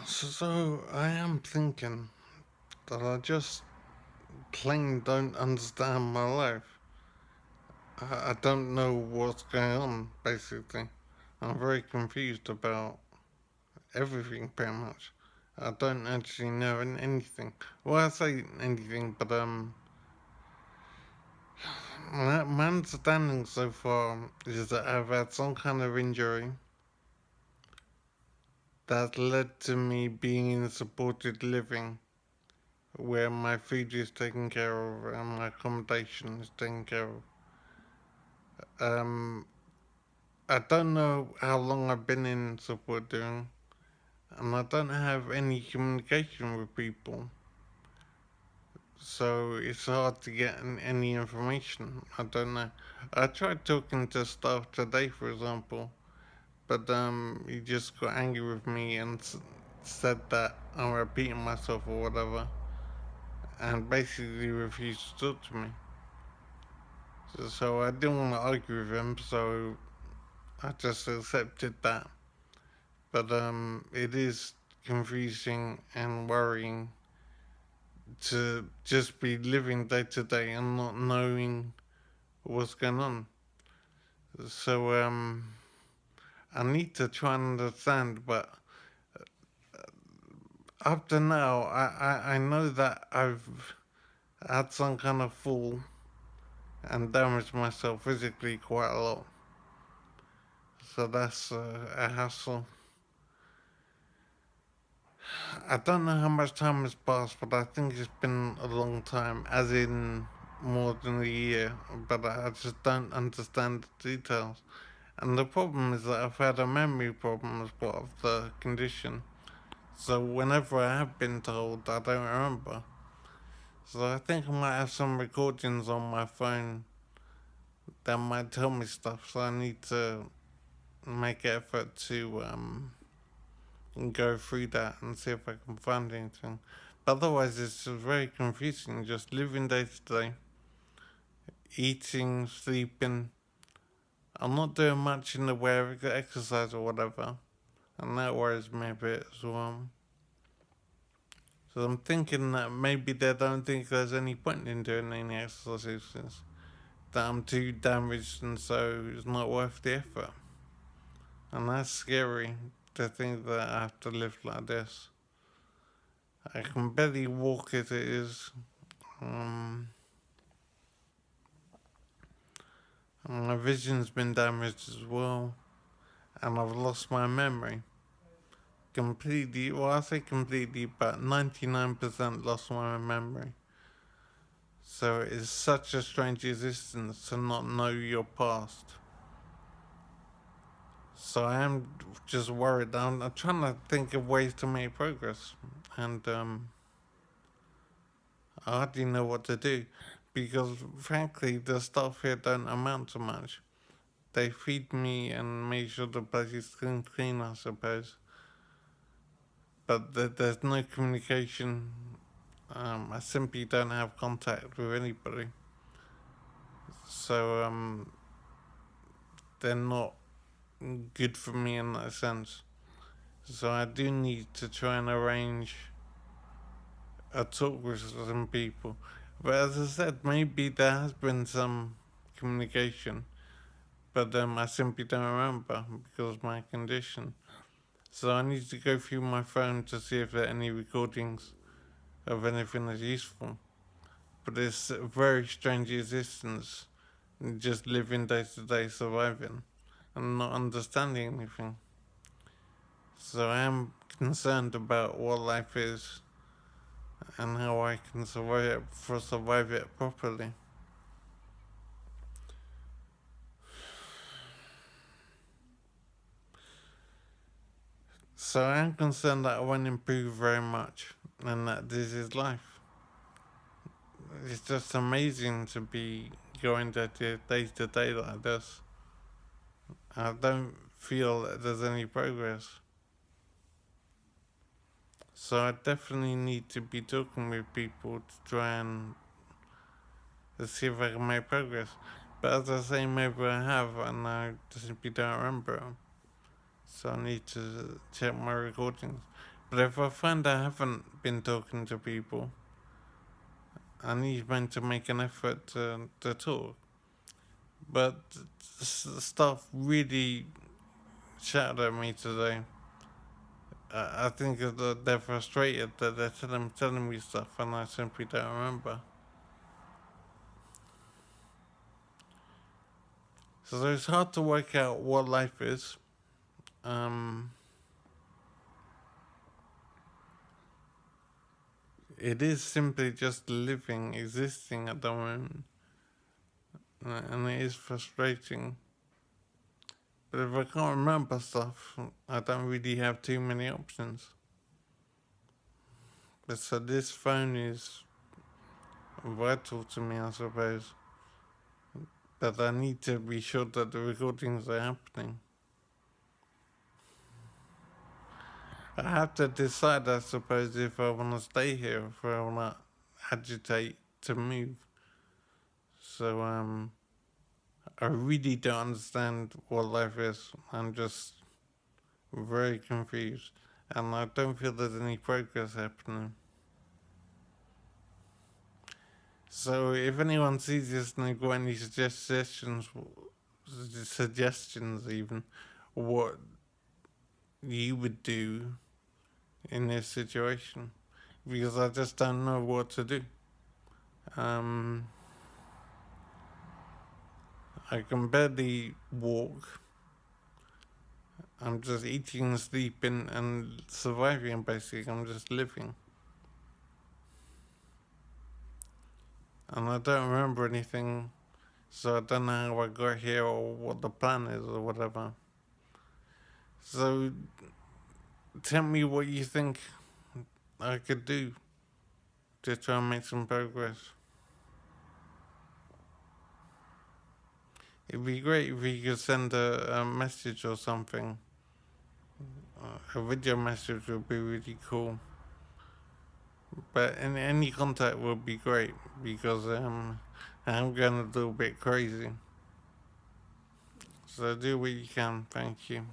So I am thinking that I just plain don't understand my life. I don't know what's going on, basically. I'm very confused about everything, pretty much. I don't actually know anything. Well, I say anything, but my understanding so far is that I've had some kind of injury that led to me being in supported living, where my food is taken care of and my accommodation is taken care of. Um, I don't know how long I've been in support doing, and I don't have any communication with people, so it's hard to get any information. I don't know. I tried talking to staff today, for example, but he just got angry with me and said that I'm repeating myself or whatever, and basically refused to talk to me. So I didn't want to argue with him, so I just accepted that. But it is confusing and worrying to just be living day to day and not knowing what's going on. So I need to try and understand, but up to now, I know that I've had some kind of fall and damaged myself physically quite a lot. So that's a hassle. I don't know how much time has passed, but I think it's been a long time, as in more than a year. But I just don't understand the details. And the problem is that I've had a memory problem as part of the condition. So whenever I have been told, I don't remember. So I think I might have some recordings on my phone that might tell me stuff. So I need to make effort to go through that and see if I can find anything. But otherwise, it's just very confusing. Just living day to day, eating, sleeping. I'm not doing much in the way of exercise or whatever, and that worries me a bit as well. So I'm thinking that maybe they don't think there's any point in doing any exercises. That I'm too damaged and so it's not worth the effort. And that's scary to think that I have to live like this. I can barely walk as it is. Um, my vision's been damaged as well. And I've lost my memory. Completely, well, I say completely, but 99% lost my memory. So it's such a strange existence to not know your past. So I am just worried. I'm trying to think of ways to make progress, and I hardly know what to do because, frankly, the staff here don't amount to much. They feed me and make sure the place is clean, I suppose, but there's no communication. I simply don't have contact with anybody, so they're not good for me in that sense. So I do need to try and arrange a talk with some people. But as I said, maybe there has been some communication, but I simply don't remember because of my condition. So I need to go through my phone to see if there are any recordings of anything that's useful. But it's a very strange existence, just living day to day, surviving, and not understanding anything. So I am concerned about what life is and how I can survive it properly. So I am concerned that I won't improve very much and that this is life. It's just amazing to be going day to day like this. I don't feel that there's any progress. So I definitely need to be talking with people to try and see if I can make progress. But as I say, maybe I have and I simply don't remember. So I need to check my recordings. But if I find I haven't been talking to people, I need meant to make an effort to talk. But stuff really shouted at me today. I think that they're frustrated that they're telling me stuff and I simply don't remember. So it's hard to work out what life is. Um, it is simply just living, existing at the moment, and it is frustrating. But if I can't remember stuff, I don't really have too many options. But so this phone is vital to me, I suppose. But I need to be sure that the recordings are happening. I have to decide, I suppose, if I want to stay here, if I want to agitate to move. So, I really don't understand what life is. I'm just very confused. And I don't feel there's any progress happening. So, if anyone sees this and they've got any suggestions even, what you would do in this situation, because I just don't know what to do. Um, I can barely walk. I'm just eating, sleeping, and surviving basically. I'm just living. And I don't remember anything, so I don't know how I got here or what the plan is or whatever. So tell me what you think I could do to try and make some progress. It'd be great if you could send a message or something. A video message would be really cool. But any contact would be great because I'm going a little bit crazy. So do what you can. Thank you.